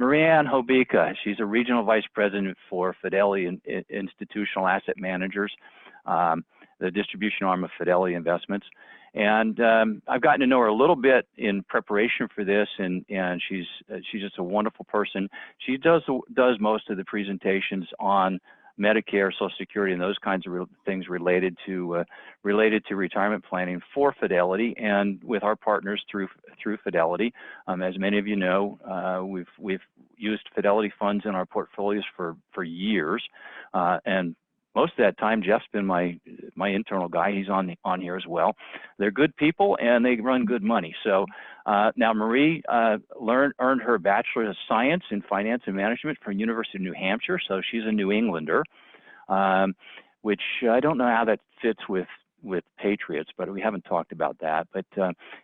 Marie-Anne Hobeika. She's a regional vice president for Fidelity Institutional Asset Managers, the distribution arm of Fidelity Investments. And I've gotten to know her a little bit in preparation for this, and she's just a wonderful person. She does most of the presentations on Medicare, Social Security, and those kinds of things related to retirement planning for Fidelity and with our partners through Fidelity. As many of you know, we've used Fidelity funds in our portfolios for years, and most of that time, Jeff's been my internal guy. He's on here as well. They're good people and they run good money. So now Marie earned her Bachelor of Science in Finance and Management from University of New Hampshire. So she's a New Englander, which I don't know how that fits with Patriots, but we haven't talked about that. But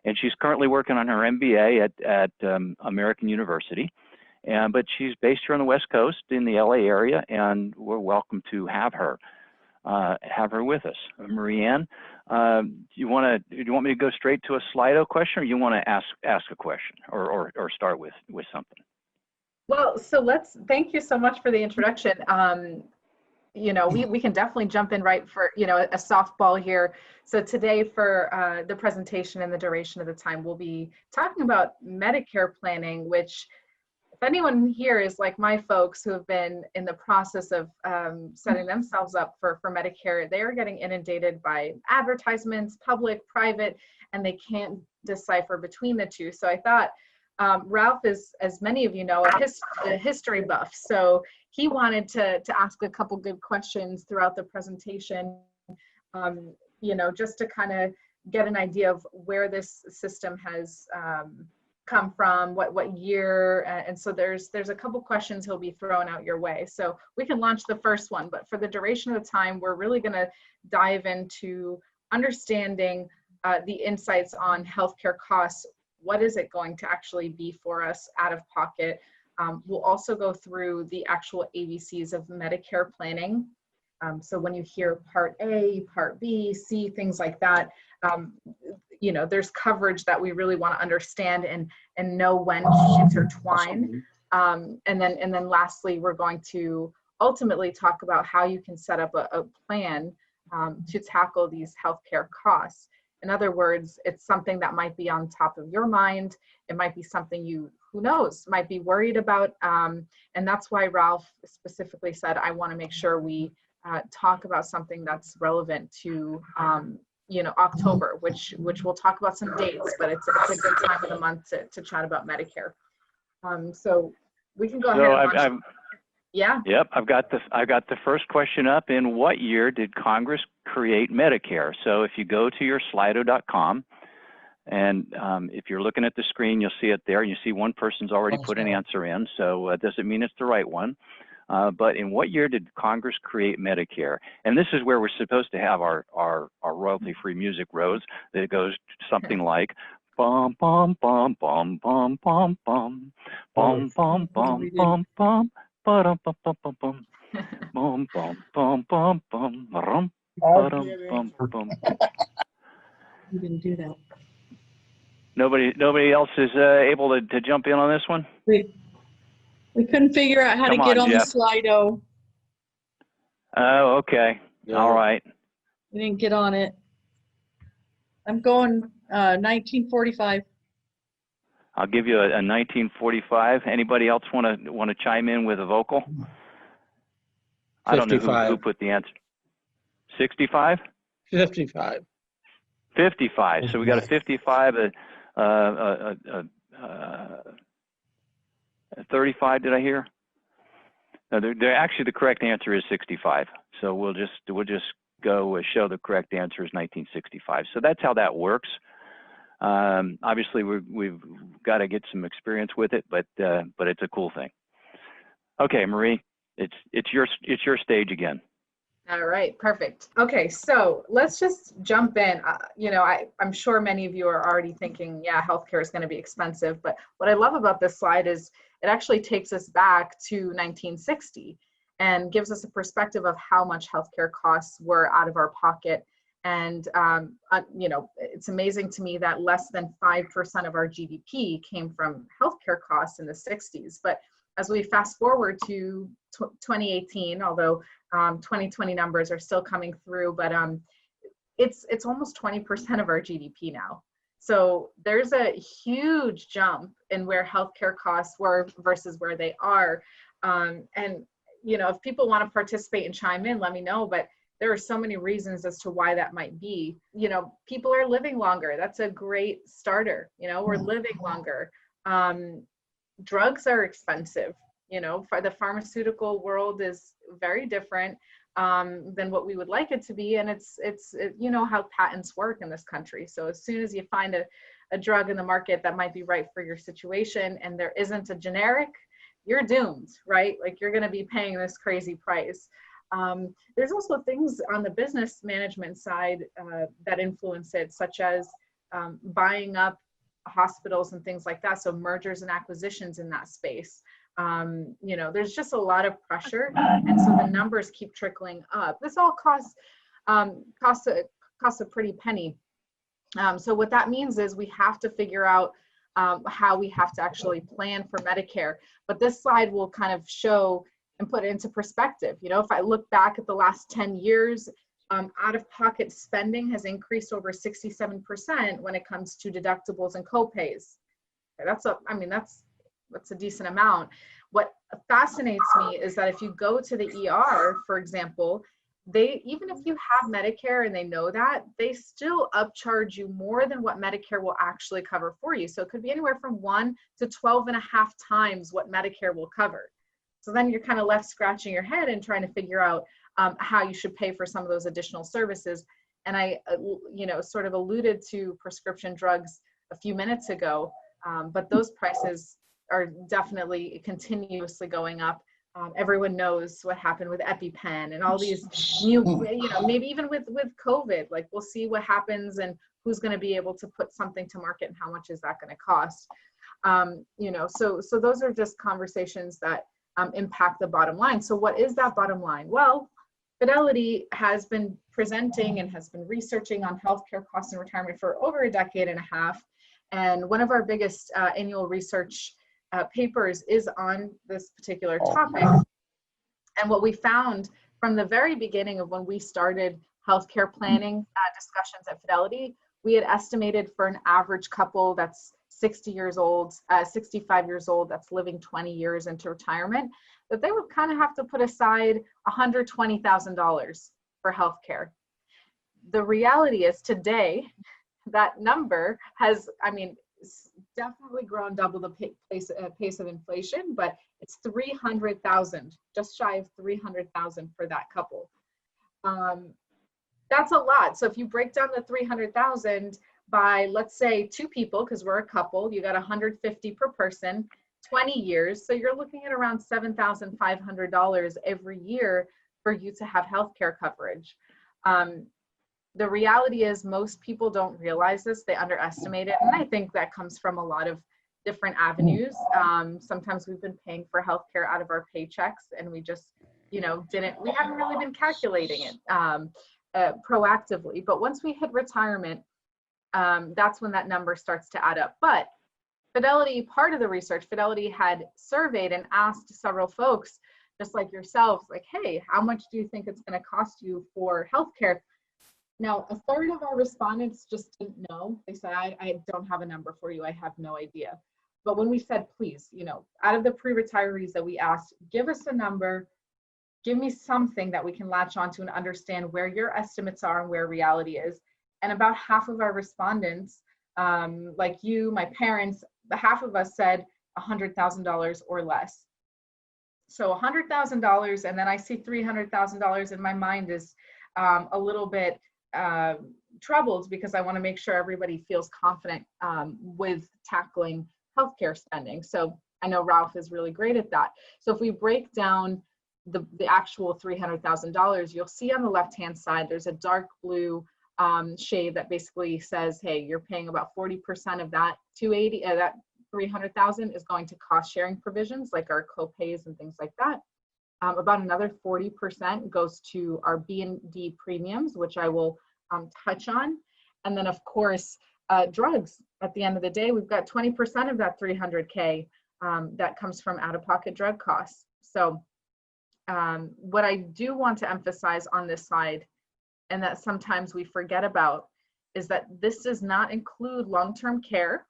and she's currently working on her MBA at American University. But she's based here on the West Coast in the LA area, and we're welcome to have her with us. Marie-Anne, do you want me to go straight to a Slido question, or you want to ask a question, or start with something? Well, so thank you so much for the introduction. You know, we can definitely jump in right for, you know, a softball here. So today for the presentation and the duration of the time, we'll be talking about Medicare planning, which, if anyone here is like my folks who have been in the process of setting themselves up for Medicare, they are getting inundated by advertisements, public, private, and they can't decipher between the two. So I thought Ralph is, as many of you know, a history buff. So he wanted to ask a couple good questions throughout the presentation, you know, just to kind of get an idea of where this system has come from, what year, and so there's a couple questions he'll be throwing out your way. So we can launch the first one, but for the duration of the time, we're really going to dive into understanding the insights on healthcare costs. What is it going to actually be for us out of pocket? We'll also go through the actual ABCs of Medicare planning. So when you hear Part A, Part B, C, things like that, you know, there's coverage that we really want to understand and know when to intertwine. And then lastly, we're going to ultimately talk about how you can set up a plan to tackle these healthcare costs. In other words, it's something that might be on top of your mind. It might be something you, who knows, might be worried about. And that's why Ralph specifically said, I want to make sure we talk about something that's relevant to you know, October, which we'll talk about some dates, but it's a good time of the month to chat about Medicare. So we can go ahead and yeah. Yep, I've got the first question up. In what year did Congress create Medicare? So if you go to your Slido.com, and if you're looking at the screen, you'll see it there. You see one person's already put an answer in, so it doesn't mean it's the right one. But in what year did Congress create Medicare? And this is where we're supposed to have our royalty-free music, Rose, that goes something like bum bum bum bum bum bum bum bum bum bum bum bum ba-dum bum bum bum bum bum bum bum bum bum bum bum bum. You didn't do that. Nobody else is able to jump in on this one? We couldn't figure out how to get on the Slido. Oh, okay. Yeah. All right. We didn't get on it. I'm going 1945. I'll give you a 1945. Anybody else want to chime in with a vocal? 55. I don't know who put the answer. 65? 55. 55. So we got a 55, a 35, did I hear? No, actually the correct answer is 65. So we'll just go show the correct answer is 1965. So that's how that works. Obviously we've got to get some experience with it, but it's a cool thing. Okay, Marie, it's your stage again. All right, perfect. Okay, so let's just jump in. You know, I'm sure many of you are already thinking, yeah, healthcare is going to be expensive. But what I love about this slide is it actually takes us back to 1960 and gives us a perspective of how much healthcare costs were out of our pocket. And, you know, it's amazing to me that less than 5% of our GDP came from healthcare costs in the 60s. But as we fast forward to 2018, although 2020 numbers are still coming through, but it's almost 20% of our GDP now. So there's a huge jump in where healthcare costs were versus where they are. And, you know, if people want to participate and chime in, let me know. But there are so many reasons as to why that might be. You know, people are living longer. That's a great starter. You know, we're living longer. Drugs are expensive. You know, for the pharmaceutical world is very different than what we would like it to be. And it's you know how patents work in this country. So as soon as you find a drug in the market that might be right for your situation and there isn't a generic, you're doomed, right? Like you're going to be paying this crazy price. There's also things on the business management side that influence it, such as buying up hospitals and things like that. So mergers and acquisitions in that space. You know, there's just a lot of pressure, and so the numbers keep trickling up. This all costs a pretty penny. So what that means is we have to figure out how we have to actually plan for Medicare. But this slide will kind of show and put it into perspective. You know, if I look back at the last 10 years, out-of-pocket spending has increased over 67% when it comes to deductibles and copays. That's a decent amount. What fascinates me is that if you go to the ER, for example, even if you have Medicare and they know that, they still upcharge you more than what Medicare will actually cover for you. So it could be anywhere from 1 to 12.5 times what Medicare will cover. So then you're kind of left scratching your head and trying to figure out how you should pay for some of those additional services. And I, you know, sort of alluded to prescription drugs a few minutes ago, but those prices are definitely continuously going up. Everyone knows what happened with EpiPen and all these new, you know, maybe even with COVID, like we'll see what happens and who's going to be able to put something to market and how much is that going to cost. You know, so those are just conversations that impact the bottom line. So what is that bottom line? Well, Fidelity has been presenting and has been researching on healthcare costs in retirement for over a decade and a half. And one of our biggest annual research papers is on this particular topic. And what we found from the very beginning of when we started healthcare planning discussions at Fidelity, we had estimated for an average couple that's 60 years old, 65 years old, that's living 20 years into retirement, that they would kind of have to put aside $120,000 for healthcare. The reality is today, that number has, I mean, it's definitely grown double the pace of inflation, but it's 300,000, just shy of 300,000 for that couple. That's a lot. So if you break down the 300,000 by, let's say, 2 people, because we're a couple, you got 150 per person, 20 years. So you're looking at around $7,500 every year for you to have healthcare coverage. The reality is most people don't realize this, they underestimate it. And I think that comes from a lot of different avenues. Sometimes we've been paying for healthcare out of our paychecks and we just, you know, we haven't really been calculating it proactively. But once we hit retirement, that's when that number starts to add up. But Fidelity, part of the research, Fidelity had surveyed and asked several folks, just like yourselves, like, hey, how much do you think it's going to cost you for healthcare? Now, a third of our respondents just didn't know. They said, I don't have a number for you. I have no idea. But when we said, please, you know, out of the pre-retirees that we asked, give us a number, give me something that we can latch onto and understand where your estimates are and where reality is. And about half of our respondents, like you, my parents, half of us said $100,000 or less. So $100,000, and then I see $300,000 in my mind is a little bit troubled because I want to make sure everybody feels confident with tackling healthcare spending. So I know Ralph is really great at that. So if we break down the actual $300,000, you'll see on the left-hand side, there's a dark blue shade that basically says, hey, you're paying about 40% of that 280, that 300,000 is going to cost sharing provisions like our copays and things like that. About another 40% goes to our B&D premiums, which I will touch on. And then of course, drugs. At the end of the day, we've got 20% of that 300K that comes from out-of-pocket drug costs. So what I do want to emphasize on this slide, and that sometimes we forget about, is that this does not include long-term care.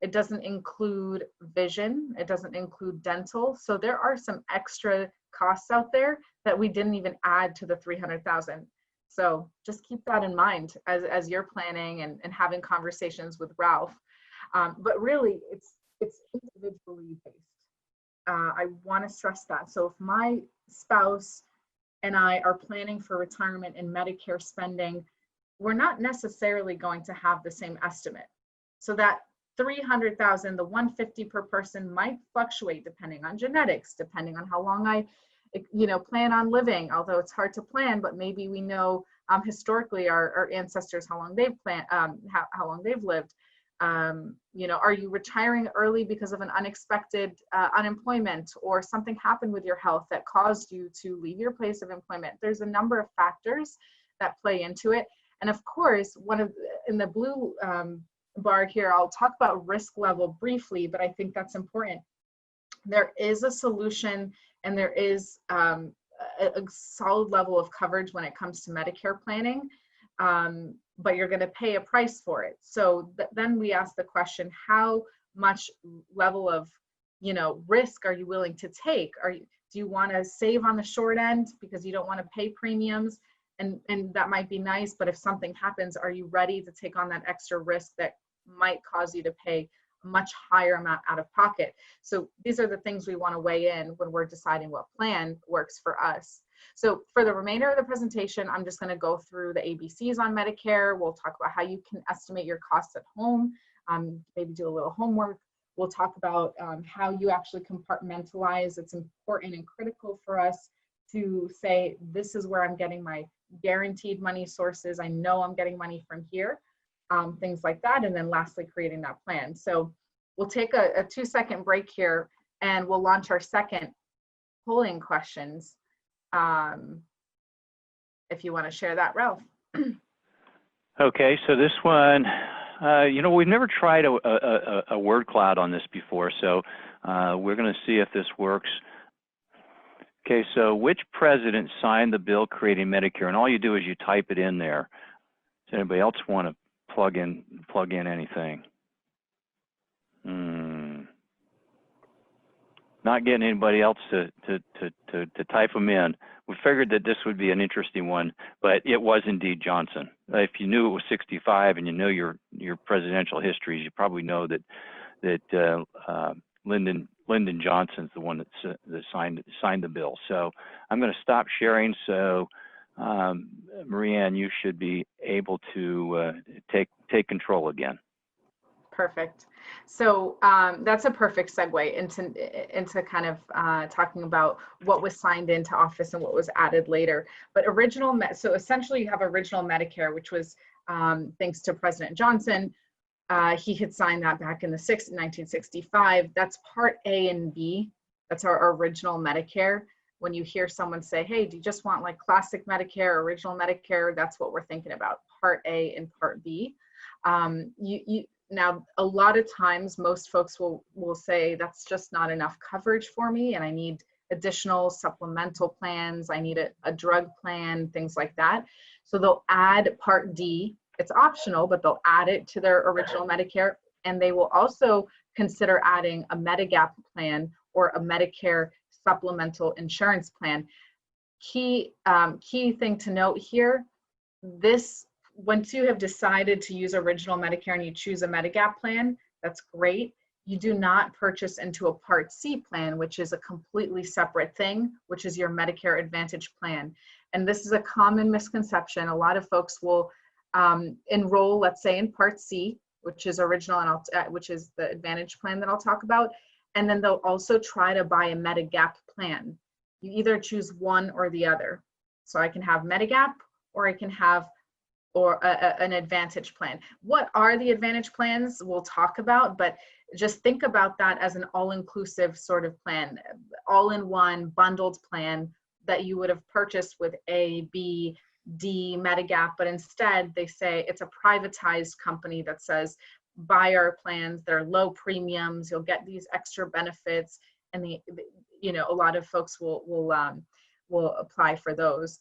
It doesn't include vision. It doesn't include dental. So there are some extra costs out there that we didn't even add to the 300,000. So just keep that in mind as you're planning and having conversations with Ralph. But really, it's individually based. I want to stress that. So if my spouse and I are planning for retirement and Medicare spending, we're not necessarily going to have the same estimate. So that 300,000, the 150 per person might fluctuate depending on genetics, depending on how long I, plan on living, although it's hard to plan, but maybe we know historically our ancestors, how long they've how long they've lived. Are you retiring early because of an unexpected unemployment, or something happened with your health that caused you to leave your place of employment? There's a number of factors that play into it. And of course, in the blue bar here, I'll talk about risk level briefly, but I think that's important. There is a solution, and there is a solid level of coverage when it comes to Medicare planning, but you're going to pay a price for it. So then we ask the question, how much level of risk are you willing to take? Do you want to save on the short end because you don't want to pay premiums? And that might be nice, but if something happens, are you ready to take on that extra risk that might cause you to pay a much higher amount out of pocket? So these are the things we want to weigh in when we're deciding what plan works for us. So for the remainder of the presentation, I'm just going to go through the ABCs on Medicare. We'll talk about how you can estimate your costs at home, maybe do a little homework. We'll talk about how you actually compartmentalize. It's important and critical for us to say, this is where I'm getting my guaranteed money sources. I know I'm getting money from here, things like that. And then lastly, creating that plan. So we'll take a 2-second break here, and we'll launch our second polling questions. If you want to share that, Ralph. Okay, so this one, we've never tried a word cloud on this before, so we're going to see if this works. Okay, so which president signed the bill creating Medicare? And all you do is you type it in there. Does anybody else want to plug in anything? Not getting anybody else to type them in. We figured that this would be an interesting one, but it was indeed Johnson. If you knew it was 65 and you know your presidential histories, you probably know that Lyndon Johnson's the one that signed the bill. So I'm going to stop sharing. So Marie-Anne, you should be able to take control again. Perfect. So that's a perfect segue into kind of talking about what was signed into office and what was added later. But so essentially you have original Medicare, which was thanks to President Johnson. He had signed that back in 1965. That's Part A and B. That's our original Medicare. When you hear someone say, hey, do you just want like classic Medicare, original Medicare? That's what we're thinking about, Part A and Part B. Now, a lot of times, most folks will say that's just not enough coverage for me, and I need additional supplemental plans. I need a drug plan, things like that. So they'll add Part D. It's optional, but they'll add it to their original Medicare, and they will also consider adding a Medigap plan or a Medicare supplemental insurance plan. Key thing to note here, once you have decided to use original Medicare and you choose a Medigap plan, that's great. You do not purchase into a Part C plan, which is a completely separate thing, which is your Medicare Advantage plan. And this is a common misconception. A lot of folks will enroll, let's say, in Part C, which is original, and which is the Advantage plan that I'll talk about. And then they'll also try to buy a Medigap plan. You either choose one or the other. So I can have Medigap, or I can have an Advantage plan. What are the Advantage plans? We'll talk about, but just think about that as an all-inclusive sort of plan, all-in-one bundled plan that you would have purchased with A, B, D, Medigap, but instead they say it's a privatized company that says buy our plans. They're low premiums. You'll get these extra benefits, and a lot of folks will apply for those.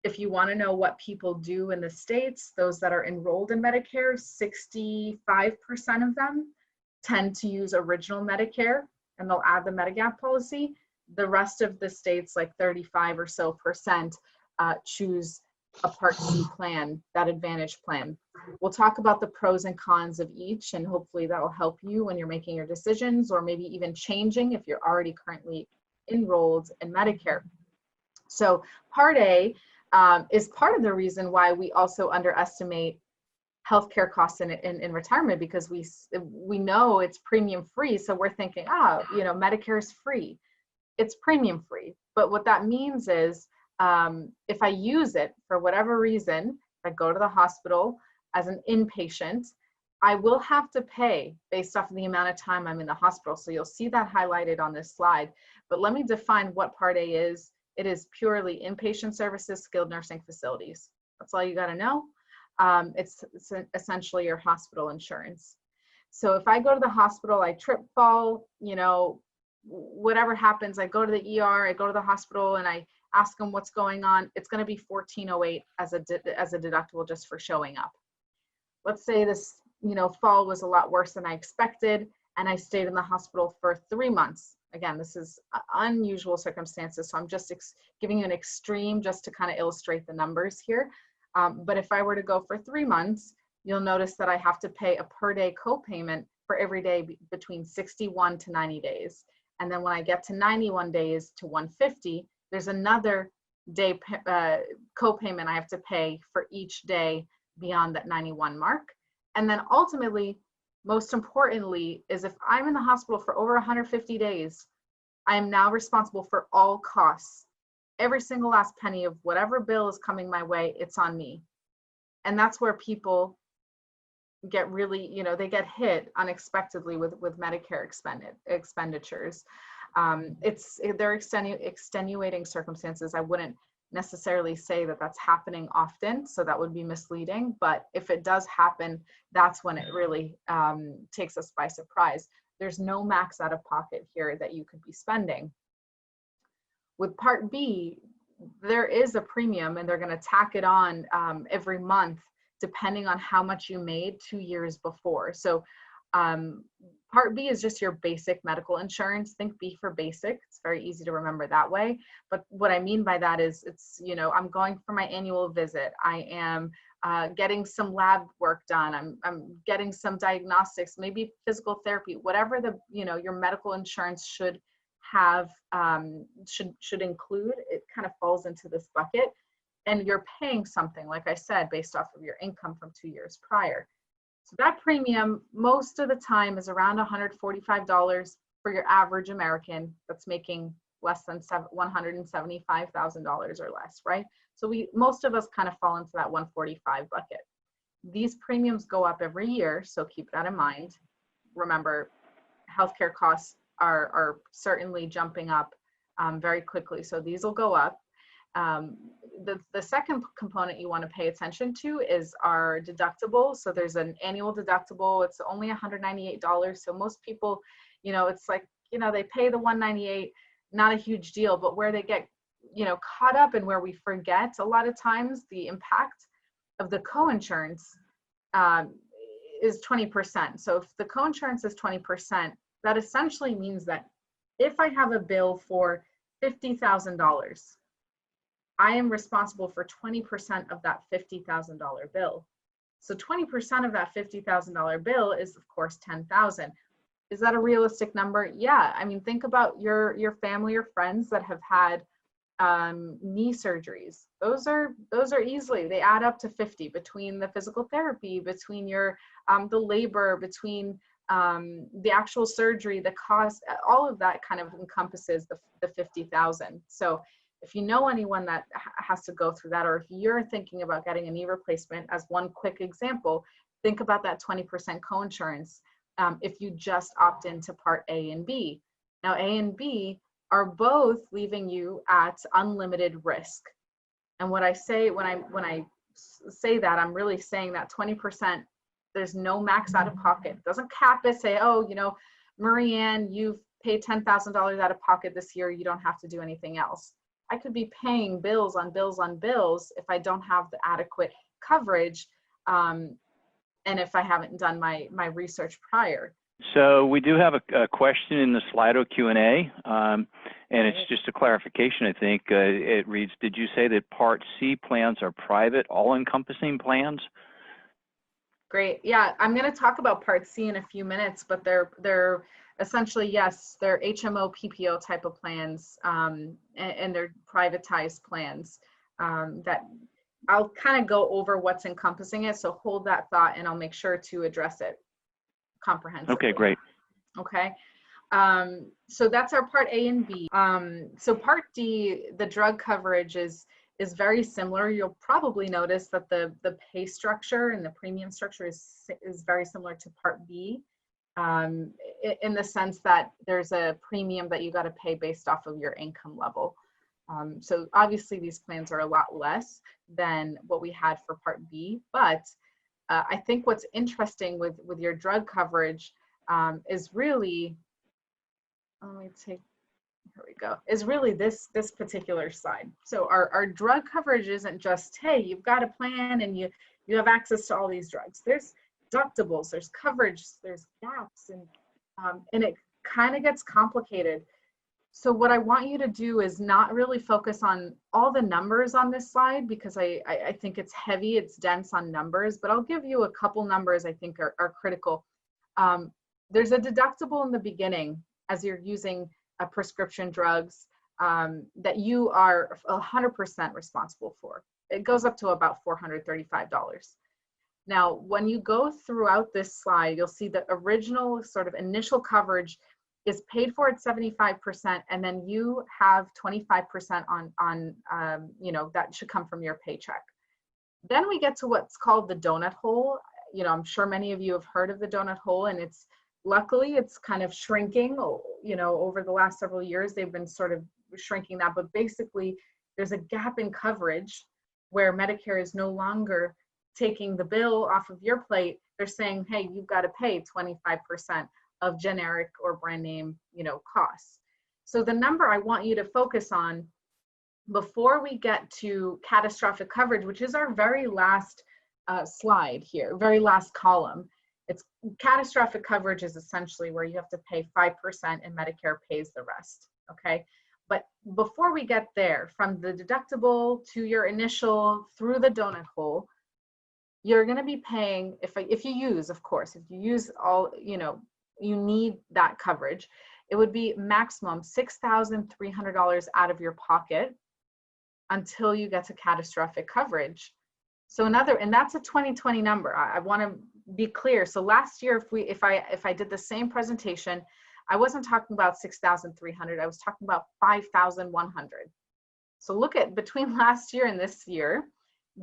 If you want to know what people do in the States, those that are enrolled in Medicare, 65% of them tend to use original Medicare, and they'll add the Medigap policy. The rest of the states, like 35 or so percent, choose a Part C plan, that Advantage plan. We'll talk about the pros and cons of each, and hopefully that will help you when you're making your decisions, or maybe even changing if you're already currently enrolled in Medicare. So Part A is part of the reason why we also underestimate healthcare costs in retirement, because we know it's premium free. So we're thinking, Medicare is free. It's premium free. But what that means is, if I use it for whatever reason, if I go to the hospital as an inpatient, I will have to pay based off of the amount of time I'm in the hospital. So you'll see that highlighted on this slide. But let me define what Part A is. It is purely inpatient services, skilled nursing facilities. That's all you got to know. It's essentially your hospital insurance. So if I go to the hospital, I trip, fall, whatever happens, I go to the ER, I go to the hospital, and I ask them what's going on, it's going to be $1,408 as a deductible just for showing up. Let's say this, fall was a lot worse than I expected, and I stayed in the hospital for 3 months. Again, this is unusual circumstances, so I'm just giving you an extreme just to kind of illustrate the numbers here. But if I were to go for 3 months, you'll notice that I have to pay a per day copayment for every day between 61 to 90 days. And then when I get to 91 days to 150, there's another day copayment I have to pay for each day beyond that 91 mark. And then ultimately, most importantly, is if I'm in the hospital for over 150 days, I am now responsible for all costs. Every single last penny of whatever bill is coming my way, it's on me. And that's where people get really, they get hit unexpectedly with Medicare expenditures. They're extenuating circumstances. I wouldn't necessarily say that that's happening often, so that would be misleading. But if it does happen, that's when it really takes us by surprise. There's no max out of pocket here that you could be spending. With Part B, there is a premium, and they're going to tack it on every month depending on how much you made 2 years before. So Part B is just your basic medical insurance. Think B for basic. It's very easy to remember that way. But what I mean by that is it's, I'm going for my annual visit. I am getting some lab work done. I'm getting some diagnostics, maybe physical therapy, whatever the, your medical insurance should have, should include. It kind of falls into this bucket. And you're paying something, like I said, based off of your income from 2 years prior. So that premium most of the time is around $145 for your average American that's making less than $175,000 or less, right? So most of us kind of fall into that 145 bucket. These premiums go up every year, so keep that in mind. Remember, healthcare costs are certainly jumping up very quickly, so these will go up. The second component you want to pay attention to is our deductible. So there's an annual deductible. It's only $198. So most people, it's like, they pay the $198, not a huge deal, but where they get, caught up and where we forget a lot of times the impact of the coinsurance is 20%. So if the coinsurance is 20%, that essentially means that if I have a bill for $50,000, I am responsible for 20% of that $50,000 bill. So 20% of that $50,000 bill is, of course, $10,000. Is that a realistic number? Yeah. I mean, think about your family or friends that have had knee surgeries. Those are easily, they add up to 50 between the physical therapy, between your the labor, between the actual surgery, the cost, all of that kind of encompasses the 50,000. So if you know anyone that has to go through that, or if you're thinking about getting a knee replacement, as one quick example, think about that 20% coinsurance if you just opt into Part A and B. Now, A and B are both leaving you at unlimited risk. And what I say when I say that, I'm really saying that 20% There's no max out of pocket. It doesn't cap it, say, oh, you know, Marie-Anne, you've paid $10,000 out of pocket this year. You don't have to do anything else. I could be paying bills on bills on bills if I don't have the adequate coverage, and if I haven't done my research prior. So we do have a question in the Slido Q&A, and it's just a clarification, I think. It reads, did you say that Part C plans are private, all-encompassing plans? Great. Yeah, I'm going to talk about Part C in a few minutes, but they're essentially, yes, they're HMO, PPO type of plans, and they're privatized plans that I'll kind of go over what's encompassing it. So hold that thought and I'll make sure to address it comprehensively. Okay, great. Okay. So that's our Part A and B. So Part D, the drug coverage is very similar. You'll probably notice that the pay structure and the premium structure is very similar to Part B, in the sense that there's a premium that you got to pay based off of your income level. So obviously these plans are a lot less than what we had for Part B, but I think what's interesting with your drug coverage is really, let me take, here we go, is really this particular slide. So our drug coverage isn't just, hey, you've got a plan and you have access to all these drugs. There's deductibles, there's coverage, there's gaps, and it kind of gets complicated. So what I want you to do is not really focus on all the numbers on this slide, because I think it's heavy, it's dense on numbers, but I'll give you a couple numbers I think are critical. There's a deductible in the beginning as you're using prescription drugs that you are 100% responsible for. It goes up to about $435. Now, when you go throughout this slide, you'll see the original sort of initial coverage is paid for at 75%, and then you have 25% on you know, that should come from your paycheck. Then we get to what's called the donut hole. You know, I'm sure many of you have heard of the donut hole, and it's luckily it's kind of shrinking. You know, over the last several years, they've been sort of shrinking that, but basically there's a gap in coverage where Medicare is no longer taking the bill off of your plate. They're saying, hey, you've got to pay 25% of generic or brand name, you know, costs. So the number I want you to focus on before we get to catastrophic coverage, which is our very last slide here, very last column. It's catastrophic coverage is essentially where you have to pay 5% and Medicare pays the rest, okay? But before we get there, from the deductible to your initial through the donut hole, you're gonna be paying, if you use, of course, if you use all, you know, you need that coverage, it would be maximum $6,300 out of your pocket until you get to catastrophic coverage. So and that's a 2020 number. I want to be clear. So last year, if I did the same presentation, I wasn't talking about 6,300. I was talking about 5,100. So look at between last year and this year,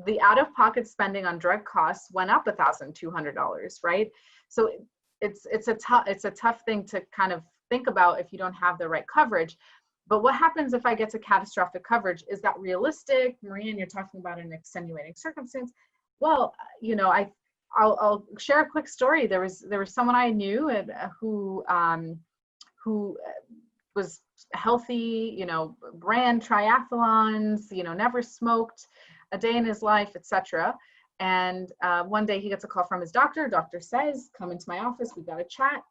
the out-of-pocket spending on drug costs went up $1,200, right? So it's a tough thing to kind of think about if you don't have the right coverage. But what happens if I get to catastrophic coverage? Is that realistic? Marie-Anne, you're talking about an extenuating circumstance. Well, you know, I'll share a quick story. There was someone I knew who was healthy, you know, ran triathlons, you know, never smoked a day in his life, etc. And one day he gets a call from his doctor. Doctor says, come into my office, we got to chat.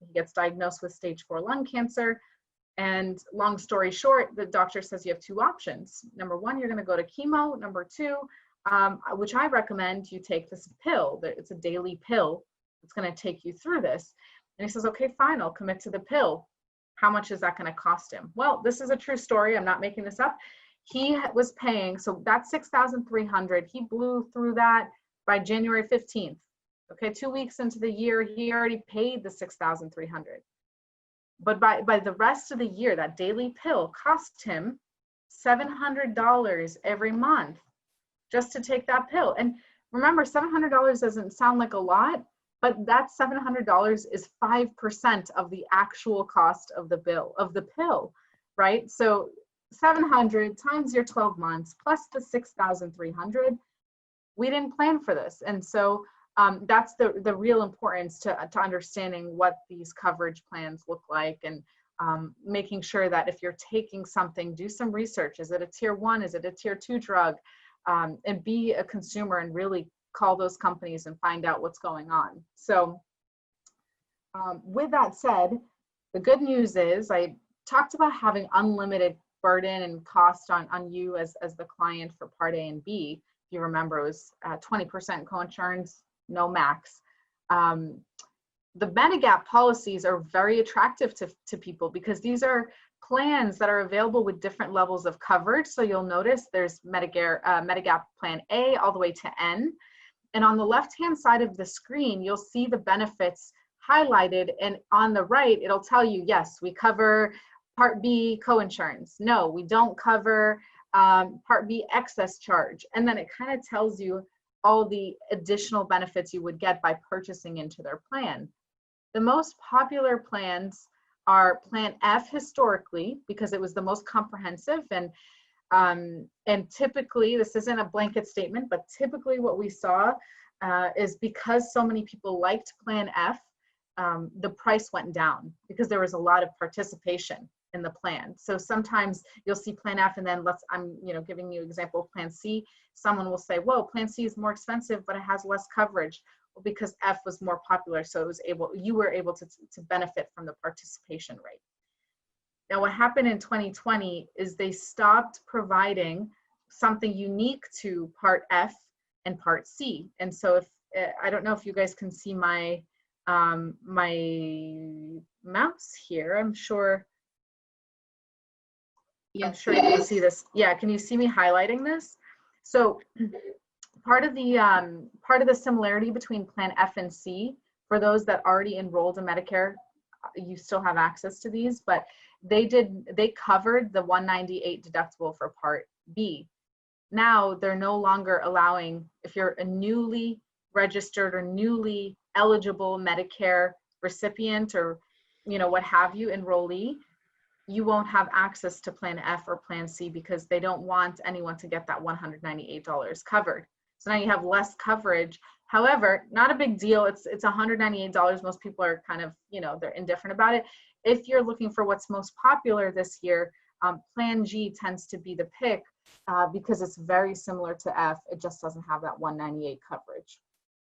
He gets diagnosed with stage 4 lung cancer. And long story short, the doctor says you have two options. Number one, you're going to go to chemo. Number two, which I recommend you take this pill. It's a daily pill. It's going to take you through this. And he says, okay, fine, I'll commit to the pill. How much is that going to cost him? Well, this is a true story. I'm not making this up. He was paying, so that's $6,300. He blew through that by January 15th. Okay, 2 weeks into the year, he already paid the $6,300. But by the rest of the year, that daily pill cost him $700 every month just to take that pill. And remember, $700 doesn't sound like a lot, but that $700 is 5% of the actual cost of the pill, right? So 700 times your 12 months plus the 6,300, we didn't plan for this. And so that's the real importance to understanding what these coverage plans look like, and making sure that if you're taking something, do some research. Is it a tier 1? Is it a tier 2 drug? And be a consumer and really call those companies and find out what's going on. So with that said, the good news is I talked about having unlimited burden and cost on you as the client for Part A and B. If you remember, it was 20% coinsurance, no max. The Medigap policies are very attractive to people because these are plans that are available with different levels of coverage. So you'll notice there's Medigap Plan A all the way to N. And on the left-hand side of the screen, you'll see the benefits highlighted. And on the right, it'll tell you, yes, we cover Part B coinsurance. No, we don't cover Part B excess charge. And then it kind of tells you all the additional benefits you would get by purchasing into their plan. The most popular plans are Plan F historically, because it was the most comprehensive, and typically, this isn't a blanket statement, but typically what we saw is because so many people liked Plan F, the price went down because there was a lot of participation in the plan. So sometimes you'll see Plan F, and then I'm giving you an example of Plan C. Someone will say, whoa, Plan C is more expensive, but it has less coverage. Well, because F was more popular, so you were able to benefit from the participation rate. Now, what happened in 2020 is they stopped providing something unique to Part F and Part C. And so I don't know if you guys can see my my mouse here. I'm sure you can see this. Yeah, can you see me highlighting this? So part of the similarity between Plan F and C, for those that already enrolled in Medicare, you still have access to these, but they covered the $198 deductible for Part B. Now they're no longer allowing, if you're a newly registered or newly eligible Medicare recipient or what have you, enrollee, you won't have access to Plan F or Plan C because they don't want anyone to get that $198 covered. So now you have less coverage. However, not a big deal. It's $198. Most people are kind of, they're indifferent about it. If you're looking for what's most popular this year, Plan G tends to be the pick because it's very similar to F. It just doesn't have that $198 coverage.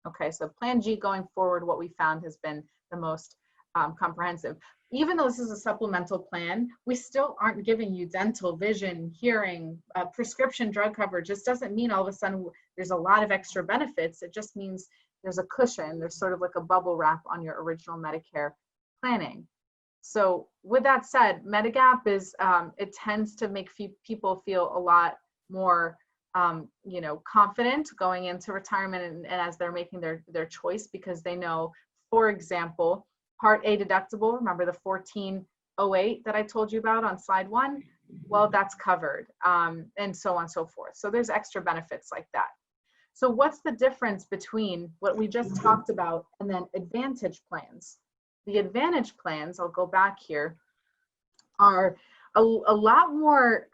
Okay, so Plan G going forward, what we found has been the most comprehensive. Even though this is a supplemental plan, we still aren't giving you dental, vision, hearing, prescription drug coverage. This doesn't mean all of a sudden there's a lot of extra benefits. It just means there's a cushion. There's sort of like a bubble wrap on your original Medicare planning. So with that said, Medigap is, it tends to make people feel a lot more, confident going into retirement and as they're making their choice, because they know, for example, Part A deductible, remember the $14.08 that I told you about on slide 1? Well, that's covered, and so on and so forth. So there's extra benefits like that. So what's the difference between what we just talked about and then Advantage plans? The Advantage plans, I'll go back here, are a lot more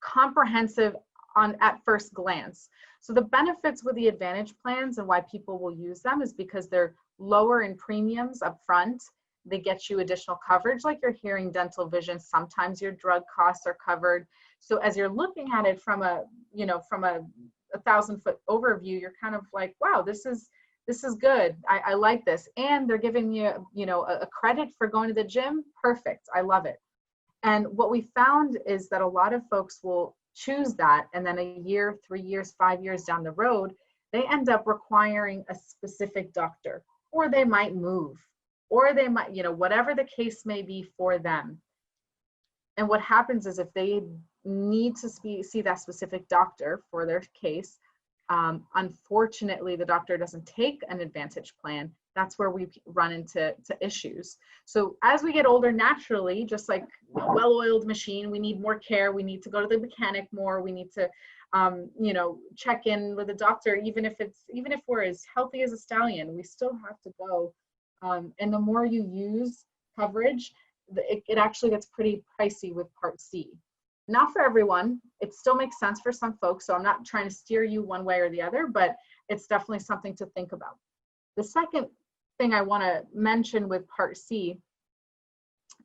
comprehensive at first glance. So the benefits with the Advantage plans and why people will use them is because they're lower in premiums up front. They get you additional coverage, like your hearing, dental, vision. Sometimes your drug costs are covered. So as you're looking at it from a 1,000-foot overview, you're kind of like, wow, this is good. I like this. And they're giving you, a credit for going to the gym. Perfect. I love it. And what we found is that a lot of folks will choose that, and then a year, 3 years, 5 years down the road, they end up requiring a specific doctor, or they might move, or they might, whatever the case may be for them. And what happens is if they need to see that specific doctor for their case, unfortunately, the doctor doesn't take an Advantage plan. That's where we run into issues. So as we get older, naturally, just like a well-oiled machine, we need more care. We need to go to the mechanic more. We need to, check in with a doctor, even if we're as healthy as a stallion, we still have to go. And the more you use coverage, it actually gets pretty pricey with Part C. Not for everyone. It still makes sense for some folks. So I'm not trying to steer you one way or the other, but it's definitely something to think about. The second thing I want to mention with Part C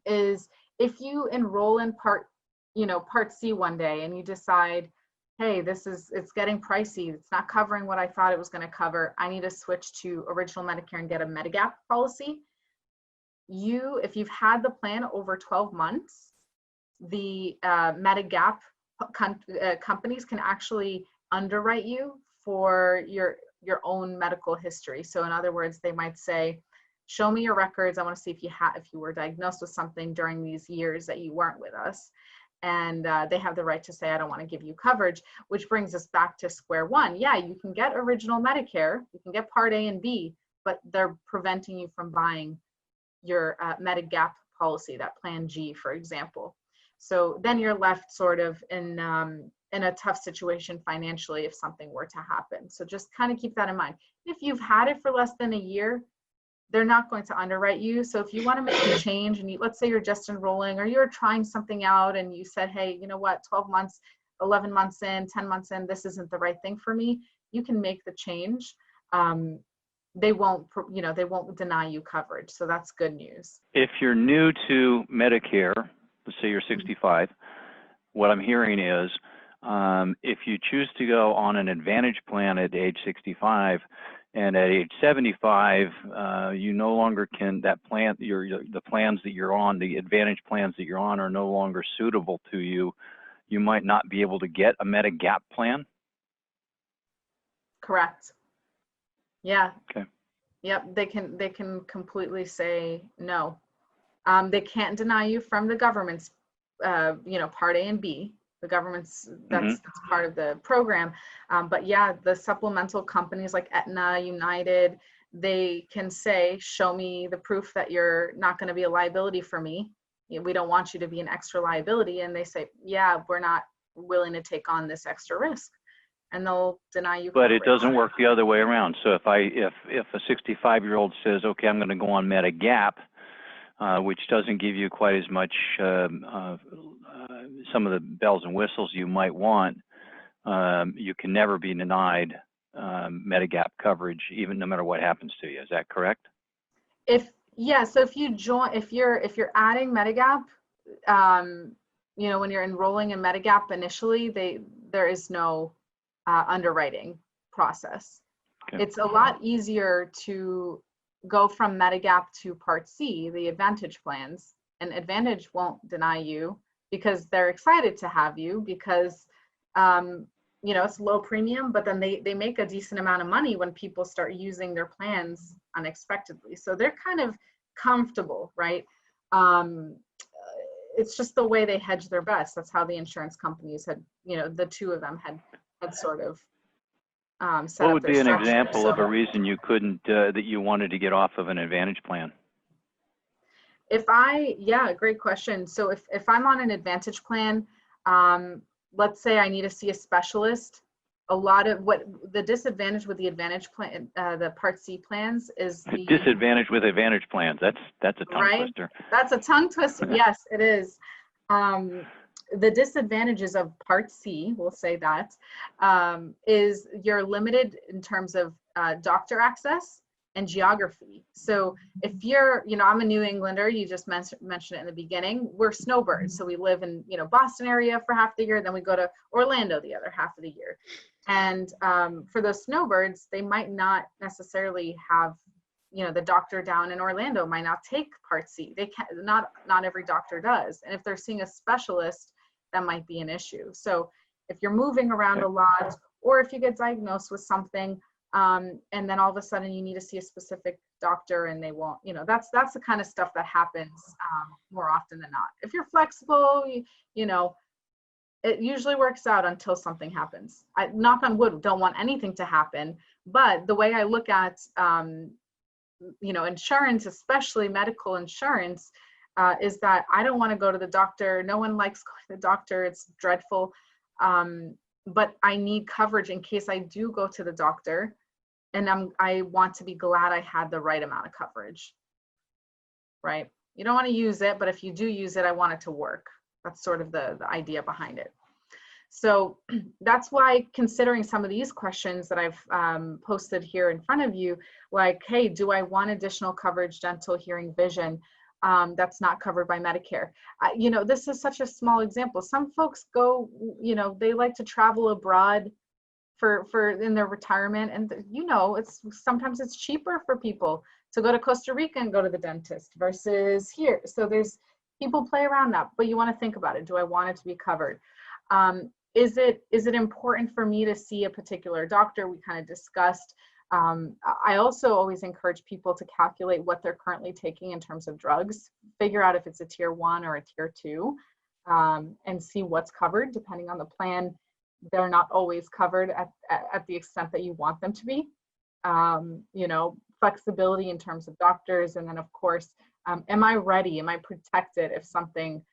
is if you enroll in Part C one day and you decide, hey, it's getting pricey, it's not covering what I thought it was going to cover, I need to switch to original Medicare and get a Medigap policy. If you've had the plan over 12 months, the Medigap companies can actually underwrite you for your own medical history. So in other words, they might say, show me your records. I want to see if you were diagnosed with something during these years that you weren't with us. And they have the right to say, I don't want to give you coverage, which brings us back to square one. Yeah, you can get original Medicare, you can get Part A and B, but they're preventing you from buying your Medigap policy, that Plan G, for example. So then you're left sort of in a tough situation financially if something were to happen. So just kind of keep that in mind. If you've had it for less than a year, they're not going to underwrite you. So if you want to make a change and let's say you're just enrolling or you're trying something out and you said, hey, you know what, 12 months, 11 months in, 10 months in, this isn't the right thing for me, you can make the change. They won't deny you coverage. So that's good news. If you're new to Medicare, let's say you're 65, what I'm hearing is if you choose to go on an Advantage plan at age 65, and at age 75, you no longer can, the plans that you're on, the Advantage plans that you're on are no longer suitable to you. You might not be able to get a Medigap plan? Correct. Yeah. Okay. Yep, they can completely say no. They can't deny you from the government's, Part A and B. The government's, that's part of the program. But yeah, the supplemental companies like Aetna, United, they can say, show me the proof that you're not going to be a liability for me. We don't want you to be an extra liability. And they say, yeah, we're not willing to take on this extra risk. And they'll deny you coverage. But it doesn't work the other way around. So if a 65-year-old says, okay, I'm going to go on Medigap, which doesn't give you quite as much, some of the bells and whistles you might want, you can never be denied Medigap coverage, even no matter what happens to you. Is that correct? So if you're adding Medigap, when you're enrolling in Medigap initially, there is no underwriting process. Okay. It's a lot easier to go from Medigap to Part C, the Advantage plans, and Advantage won't deny you because they're excited to have you because, it's low premium, but then they make a decent amount of money when people start using their plans unexpectedly. So they're kind of comfortable, right? It's just the way they hedge their bets. That's how the insurance companies had, the two of them had sort of set what up would their be an structure. example of a reason you couldn't, that you wanted to get off of an Advantage plan? Great question. So if I'm on an Advantage plan, let's say I need to see a specialist, a lot of what the disadvantage with the Advantage plan, the Part C plans is the disadvantage with Advantage plans. That's a tongue twister. That's a tongue twister. Yes, it is. The disadvantages of Part C, we'll say that, is you're limited in terms of doctor access and geography. So if you're, I'm a New Englander, you just mentioned it in the beginning, we're snowbirds. So we live in, Boston area for half the year, then we go to Orlando the other half of the year. And for those snowbirds, they might not necessarily have, the doctor down in Orlando might not take Part C. They can't, not every doctor does. And if they're seeing a specialist, that might be an issue. So if you're moving around a lot, or if you get diagnosed with something, and then all of a sudden you need to see a specific doctor and they won't, that's the kind of stuff that happens more often than not. If you're flexible, it usually works out until something happens. I, knock on wood, don't want anything to happen. But the way I look at, insurance, especially medical insurance, is that I don't want to go to the doctor. No one likes going to the doctor. It's dreadful. But I need coverage in case I do go to the doctor, and I want to be glad I had the right amount of coverage, right? You don't want to use it, but if you do use it, I want it to work. That's sort of the idea behind it. So that's why considering some of these questions that I've posted here in front of you, like, hey, do I want additional coverage, dental, hearing, vision, that's not covered by Medicare? You know, this is such a small example. Some folks go, you know, they like to travel abroad for in their retirement, and you know, sometimes it's cheaper for people to go to Costa Rica and go to the dentist versus here. So there's people play around that, but you want to think about it. Do I want it to be covered? Is it important for me to see a particular doctor? We kind of discussed. I also always encourage people to calculate what they're currently taking in terms of drugs, figure out if it's a tier 1 or a tier 2, and see what's covered depending on the plan. They're not always covered at the extent that you want them to be. You know, flexibility in terms of doctors, and then of course, am I ready? Am I protected if something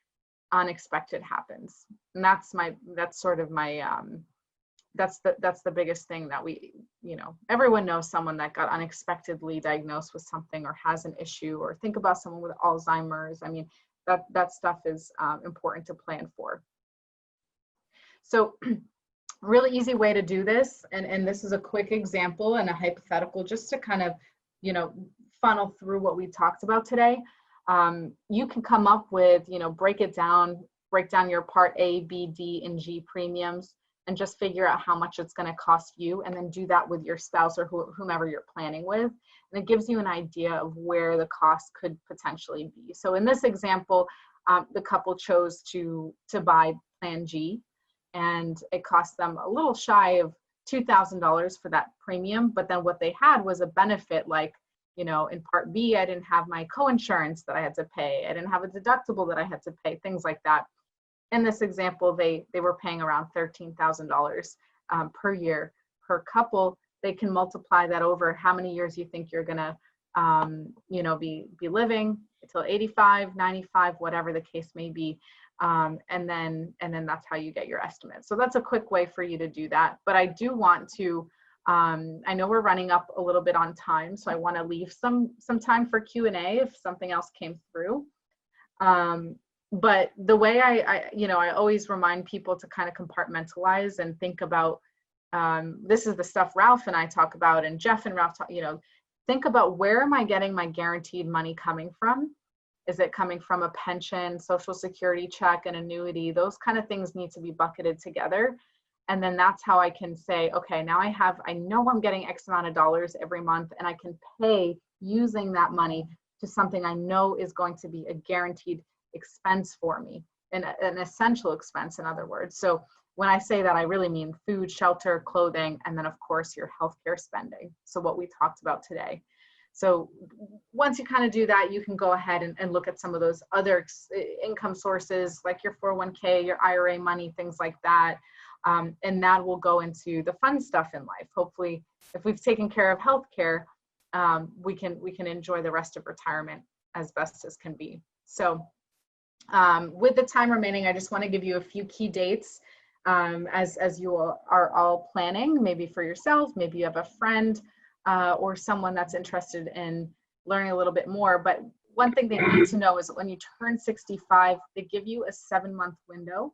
unexpected happens? And that's sort of my that's the biggest thing that we, you know, everyone knows someone that got unexpectedly diagnosed with something or has an issue, or think about someone with Alzheimer's. I mean, that stuff is important to plan for. So really easy way to do this, and this is a quick example and a hypothetical just to kind of, you know, funnel through what we talked about today. You can come up with, you know, break down your part A, B, D, and G premiums, and just figure out how much it's going to cost you, and then do that with your spouse or whomever you're planning with. And it gives you an idea of where the cost could potentially be. So in this example, the couple chose to buy Plan G, and it cost them a little shy of $2,000 for that premium. But then what they had was a benefit, like, you know, in Part B, I didn't have my co-insurance that I had to pay. I didn't have a deductible that I had to pay, things like that. In this example, they were paying around $13,000 per year per couple. They can multiply that over how many years you think you're gonna, you know, be living until 85, 95, whatever the case may be. And then that's how you get your estimate. So that's a quick way for you to do that. But I do want to, I know we're running up a little bit on time, so I want to leave some time for Q&A if something else came through. But the way I always remind people to kind of compartmentalize and think about, this is the stuff Ralph and I talk about, and Jeff and Ralph talk, you know, think about, where am I getting my guaranteed money coming from? Is it coming from a pension, Social Security check, an annuity? Those kind of things need to be bucketed together. And then that's how I can say, okay, now I know I'm getting X amount of dollars every month, and I can pay using that money to something I know is going to be a guaranteed expense for me, an essential expense, in other words. So when I say that, I really mean food, shelter, clothing, and then of course your healthcare spending. So what we talked about today. So once you kind of do that, you can go ahead and look at some of those other income sources, like your 401k, your IRA money, things like that. And that will go into the fun stuff in life. Hopefully, if we've taken care of healthcare, we can enjoy the rest of retirement as best as can be. So with the time remaining, I just want to give you a few key dates as you are all planning, maybe for yourself, maybe you have a friend or someone that's interested in learning a little bit more. But one thing they need to know is that when you turn 65, they give you a 7-month window.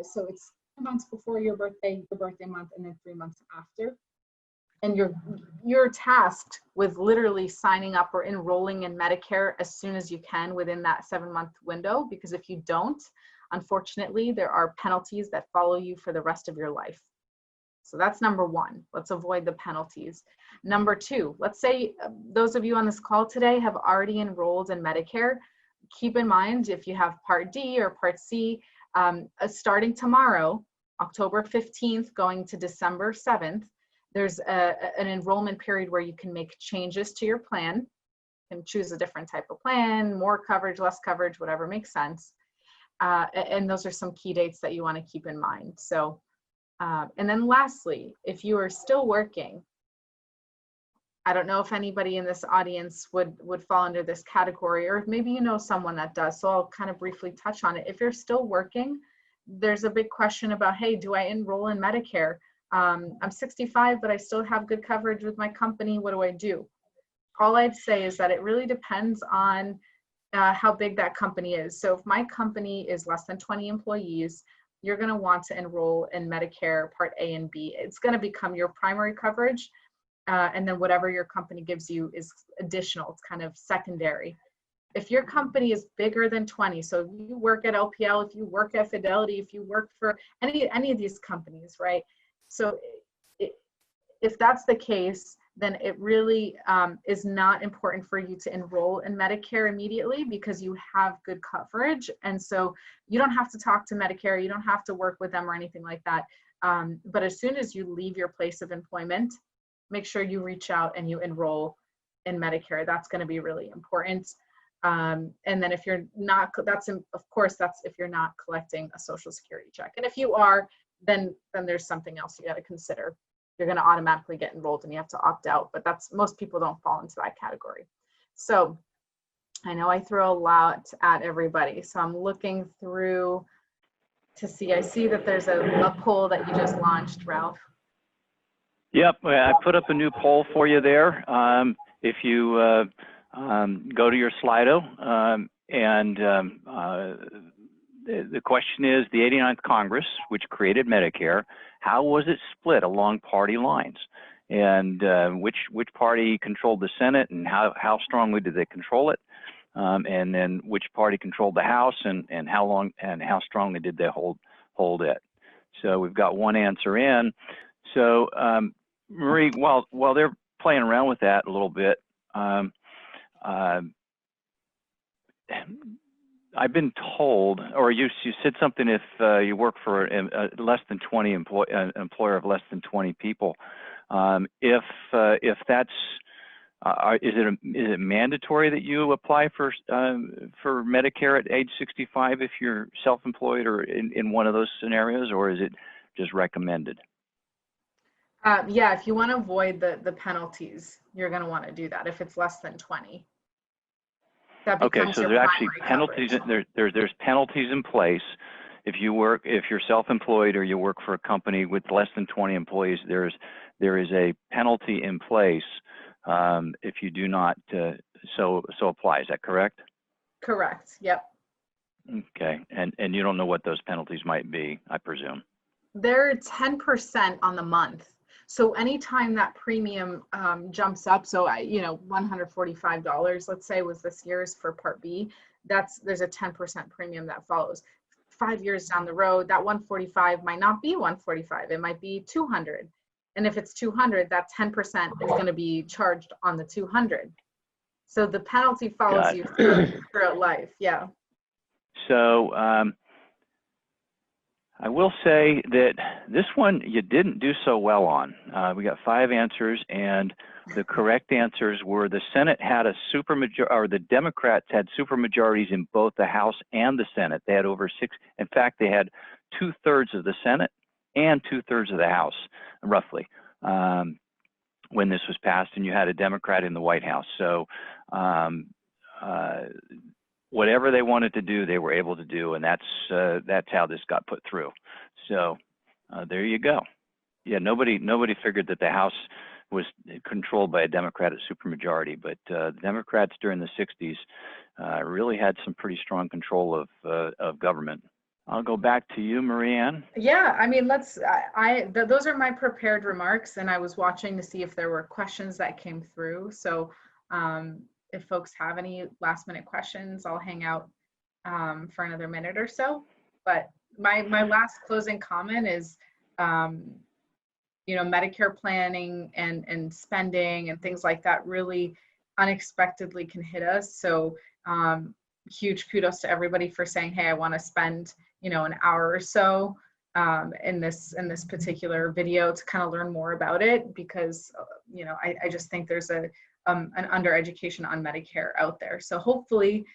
So it's 2 months before your birthday month, and then 3 months after. And you're tasked with literally signing up or enrolling in Medicare as soon as you can within that 7-month window, because if you don't, unfortunately, there are penalties that follow you for the rest of your life. So that's number one. Let's avoid the penalties. Number two, let's say those of you on this call today have already enrolled in Medicare. Keep in mind, if you have Part D or Part C, starting tomorrow, October 15th, going to December 7th, there's an enrollment period where you can make changes to your plan. You can choose a different type of plan, more coverage, less coverage, whatever makes sense. And those are some key dates that you want to keep in mind. So, and then lastly, if you are still working, I don't know if anybody in this audience would fall under this category, or maybe you know someone that does. So I'll kind of briefly touch on it. If you're still working, there's a big question about, hey, do I enroll in Medicare? I'm 65, but I still have good coverage with my company. What do I do? All I'd say is that it really depends on how big that company is. So if my company is less than 20 employees, you're going to want to enroll in Medicare Part A and B. It's going to become your primary coverage. And then whatever your company gives you is additional. It's kind of secondary. If your company is bigger than 20, so if you work at LPL, if you work at Fidelity, if you work for any of these companies, right? So if that's the case, then it really is not important for you to enroll in Medicare immediately because you have good coverage. And so you don't have to talk to Medicare, you don't have to work with them or anything like that. But as soon as you leave your place of employment, make sure you reach out and you enroll in Medicare. That's going to be really important. And then if you're not, of course, that's if you're not collecting a Social Security check. And if you are, then there's something else you got to consider. You're going to automatically get enrolled and you have to opt out, but most people don't fall into that category. So I know I throw a lot at everybody. So I'm looking through to see, I see that there's a poll that you just launched, Ralph. Yep, I put up a new poll for you there. If you go to your Slido, the question is, the 89th Congress, which created Medicare, how was it split along party lines? And which party controlled the Senate, and how strongly did they control it? And then which party controlled the House, and how long and how strongly did they hold it? So we've got one answer in. So Marie, while they're playing around with that a little bit, I've been told, or you said something, if you work for a less than 20 employer of less than 20 people, if that's is it mandatory that you apply for Medicare at age 65 if you're self-employed or in one of those scenarios, or is it just recommended? Yeah, if you want to avoid the penalties, you're going to want to do that if it's less than 20. Okay, so there's actually penalties. There's penalties in place if you're self-employed or you work for a company with less than 20 employees. There is a penalty in place if you do not so apply. Is that correct? Correct. Yep. Okay, and you don't know what those penalties might be, I presume. They're 10% on the month. So anytime that premium jumps up, so $145, let's say, was this year's for Part B, there's a 10% premium that follows. 5 years down the road, that 145 might not be 145, it might be 200. And if it's 200, that 10% is going to be charged on the 200. So the penalty follows you throughout life. Yeah. So I will say that this one you didn't do so well on. We got 5 answers, and the correct answers were the Senate had a supermajority, or the Democrats had supermajorities in both the House and the Senate. They had over 6. In fact, they had 2/3 of the Senate and 2/3 of the House, roughly, when this was passed, and you had a Democrat in the White House. So whatever they wanted to do, they were able to do, and that's how this got put through. So there you go. Yeah, nobody figured that the House was controlled by a Democratic supermajority, but the Democrats during the 60s really had some pretty strong control of government. I'll go back to you, Marie-Anne. Yeah, I mean, those are my prepared remarks, and I was watching to see if there were questions that came through. So if folks have any last minute questions, I'll hang out for another minute or so. But my last closing comment is, Medicare planning and spending and things like that really unexpectedly can hit us. So huge kudos to everybody for saying, hey, I want to spend, an hour or so in this particular video to kind of learn more about it, because, I just think there's an undereducation on Medicare out there. So hopefully,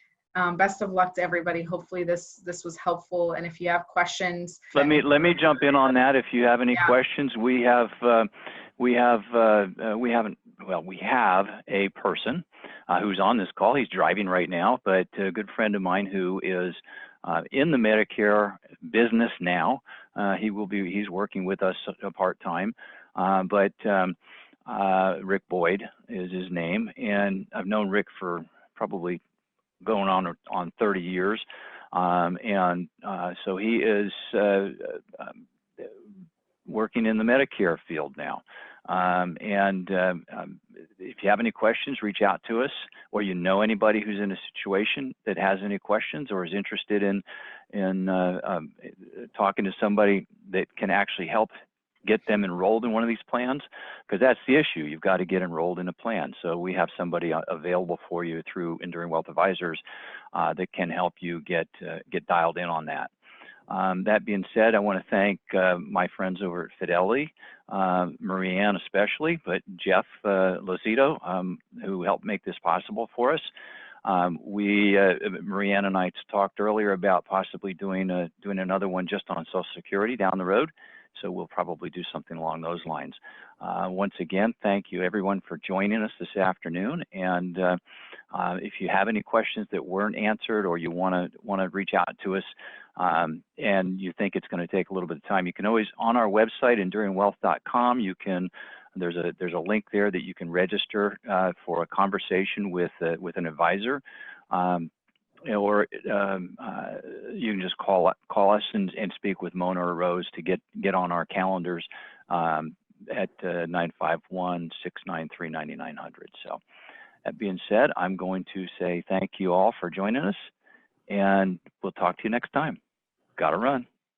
best of luck to everybody. Hopefully this was helpful. And if you have questions, let me jump in on that. If you have any questions, we have a person who's on this call. He's driving right now, but a good friend of mine who is in the Medicare business now. He's working with us part-time, but Rick Boyd is his name, and I've known Rick for probably going on 30 years. So he is working in the Medicare field now. If you have any questions, reach out to us, or you know anybody who's in a situation that has any questions or is interested in talking to somebody that can actually help get them enrolled in one of these plans, because that's the issue. You've got to get enrolled in a plan. So we have somebody available for you through Enduring Wealth Advisors that can help you get dialed in on that. That being said, I want to thank my friends over at Fidelity, Marie-Anne especially, but Jeff Lozito, who helped make this possible for us. Marie-Anne and I talked earlier about possibly doing another one just on Social Security down the road. So we'll probably do something along those lines. Once again, thank you everyone for joining us this afternoon. And if you have any questions that weren't answered, or you want to reach out to us, and you think it's going to take a little bit of time, you can always, on our website, enduringwealth.com, there's a link there that you can register for a conversation with an advisor. Or you can just call us and speak with Mona or Rose to get on our calendars at 951-693-9900. So that being said, I'm going to say thank you all for joining us, and we'll talk to you next time. Gotta run.